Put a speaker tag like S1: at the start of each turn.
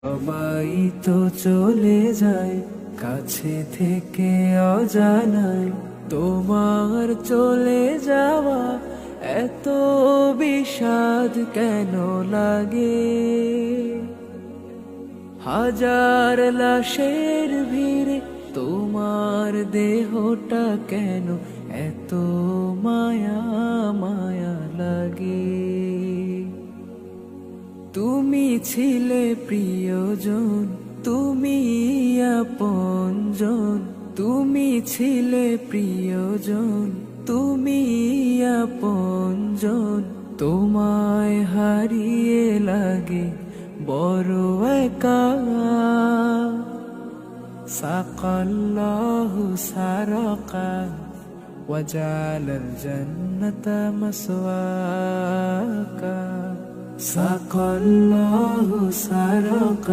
S1: সবাই তো চলে যায় কাছে থেকে অজানায়, তোমার চলে যাওয়া এত বিষাদ কেন লাগে? হাজার লাশের ভিড়ে তোমার দেহটা কেন এত মায়া মায়া লাগে? তুমি ছিলে প্রিয়জন, তুমি আপনজন, তুমি ছিলে প্রিয়জন, তুমি আপনজন। তোমায় হারিয়ে লাগে বড় একা। সাকাল্লাহু সারাকা وجعل الجنة مسواك. سقى الله سرقا